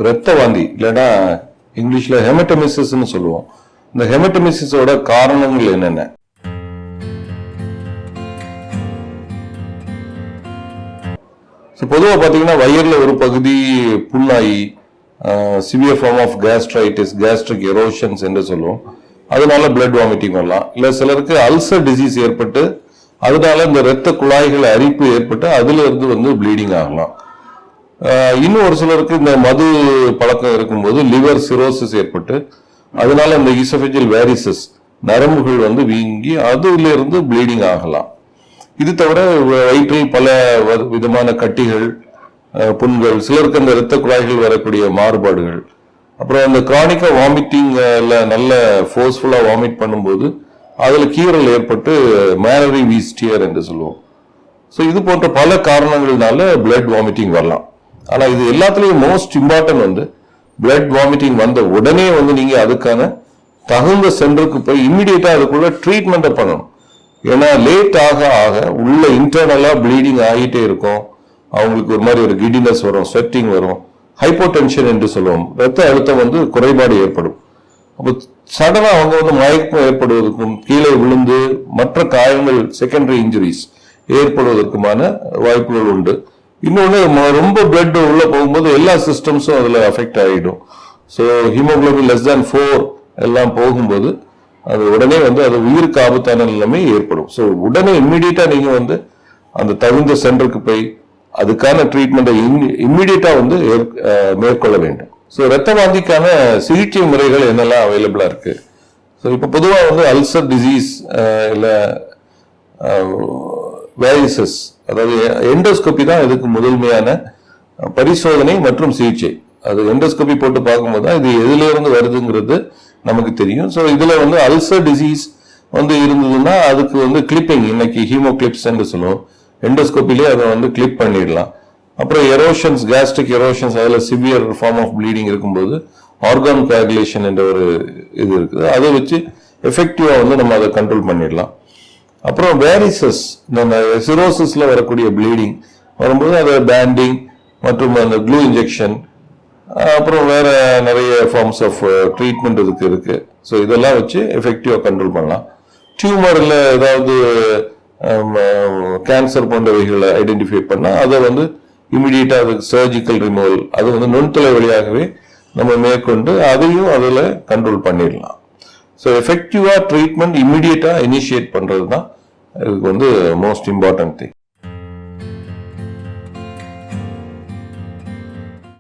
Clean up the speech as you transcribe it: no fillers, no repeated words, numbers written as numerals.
இரத்த வாந்தி இல்லைன்னா இங்கிலீஷ்ல ஹெமட்டமிசிஸ்ன்னு சொல்லுவோம். இந்த ஹெமட்டமிசிஸோட காரணங்கள் என்னென்ன? பொதுவாக பார்த்தீங்கன்னா வயிறுல ஒரு பகுதி புண்ணாகி severe form of gastritis, gastric erosions என்று சொல்லுவோம். அதனால பிளட் வாமிட்டிங் வரலாம். இல்லை சிலருக்கு அல்சர் டிசீஸ் ஏற்பட்டு அதனால இந்த இரத்த குழாய்கள் அரிப்பு ஏற்பட்டு அதுல இருந்து ப்ளீடிங் ஆகலாம். இன்னும் ஒரு சிலருக்கு இந்த மது பழக்கம் இருக்கும்போது லிவர் சிரோசிஸ் ஏற்பட்டு அதனால இந்த ஈசோஃபேஜியல் வேரிசஸ் நரம்புகள் வீங்கி அதுல இருந்து ப்ளீடிங் ஆகலாம். இது தவிர வயிற்றில் பல விதமான கட்டிகள், புண்கள், சிலருக்கு அந்த இரத்த குழாய்கள் வரக்கூடிய மாறுபாடுகள், அப்புறம் அந்த கிரானிக்கா வாமிட்டிங்ல நல்ல ஃபோர்ஸ்ஃபுல்லா வாமிட் பண்ணும்போது அதுல கீறல் ஏற்பட்டு மேலரி வீஸ்டியர் என்று சொல்லுவோம். ஸோ இது போன்ற பல காரணங்கள்னால பிளட் வாமிட்டிங் வரலாம். ஆனா இது எல்லாத்துலயும் மோஸ்ட் இம்பார்ட்டன்ட் பிளட் வாமிட்டிங் வந்த உடனே நீங்க அதுக்கான தகுந்த சென்டருக்கு போய் இம்மிடியேட்டா அதுக்குள்ள ட்ரீட்மெண்ட்டை பண்ணணும். ஏன்னா லேட் ஆக ஆக உள்ள இன்டர்னலா ப்ளீடிங் ஆகிட்டே இருக்கும். அவங்களுக்கு ஒரு மாதிரி ஒரு கிடினஸ் வரும், ஸ்வெட்டிங் வரும், ஹைப்போடென்ஷன் என்று சொல்லுவோம். ரத்த அழுத்தம் குறைபாடு ஏற்படும். அப்போ சடனா அவங்க மயக்கம் ஏற்படுவதற்கும் கீழே விழுந்து மற்ற காயங்கள், செகண்டரி இன்ஜுரிஸ் ஏற்படுவதற்குமான வாய்ப்புகள் உண்டு. இன்னொன்னு ரொம்ப பிளட் உள்ள போகும்போது எல்லா சிஸ்டம்ஸும் அதுல அஃபெக்ட் ஆகிடும். ஸோ ஹீமோகுளோபின் <4 எல்லாம் போகும்போது அது உடனே அது உயிருக்கு ஆபத்தான நிலைமை ஏற்படும். ஸோ உடனே இம்மிடியட்டா நீங்க அந்த தகுந்த சென்டருக்கு போய் அதுக்கான ட்ரீட்மெண்ட்டை இம்மிடியட்டா மேற்கொள்ள வேண்டும். ஸோ ரத்த வாந்திக்கான சிகிச்சை முறைகள் என்னெல்லாம் அவைலபிளா இருக்கு? ஸோ இப்போ பொதுவாக அல்சர் டிசீஸ் இல்லை வேரிசஸ், அதாவது எண்டோஸ்கோபி தான் இதுக்கு முதன்மையான பரிசோதனை மற்றும் சிகிச்சை. அது எண்டோஸ்கோபி போட்டு பார்க்கும்போது தான் இது எதுல இருந்து வருதுங்கிறது நமக்கு தெரியும். ஸோ இதுல அல்சர் டிசீஸ் இருந்ததுன்னா அதுக்கு கிளிப்பிங், இன்னைக்கு ஹீமோ கிளிப்ஸ் என்று சொல்லுவோம், எண்டோஸ்கோப்பிலே அதை கிளிப் பண்ணிடலாம். அப்புறம் எரோஷன்ஸ், கேஸ்ட்ரிக் எரோஷன்ஸ், அதுல சிவியர் ஃபார்ம் ஆஃப் ப்ளீடிங் இருக்கும்போது ஆர்கான் கோஆகுலேஷன் என்ற ஒரு இது இருக்குது. அதை வச்சு எஃபெக்டிவா நம்ம அதை கண்ட்ரோல் பண்ணிடலாம். அப்புறம் வேரிசஸ், இந்த சிரோசிஸ்ல வரக்கூடிய ப்ளீடிங் வரும்போது அதை பேண்டிங் மற்றும் அந்த க்ளூ இன்ஜெக்ஷன், அப்புறம் வேற நிறைய ஃபார்ம்ஸ் ஆஃப் ட்ரீட்மெண்ட் இதுக்கு இருக்கு. ஸோ இதெல்லாம் வச்சு எஃபெக்டிவா கண்ட்ரோல் பண்ணலாம். டியூமர்ல ஏதாவது கேன்சர் போன்றவைகளை ஐடென்டிஃபை பண்ணா அதை இமிடியேட்டா அதுக்கு சர்ஜிக்கல் ரிமூவல், அது நுண்துளை வழியாகவே நம்ம மேற்கொண்டு அதையும் அதுல கண்ட்ரோல் பண்ணிடலாம். ஸோ எஃபெக்டிவா ட்ரீட்மெண்ட் இமிடியேட்டா இனிஷியேட் பண்றது தான் இதுக்கு மோஸ்ட் இம்பார்ட்டன்ட் திங்.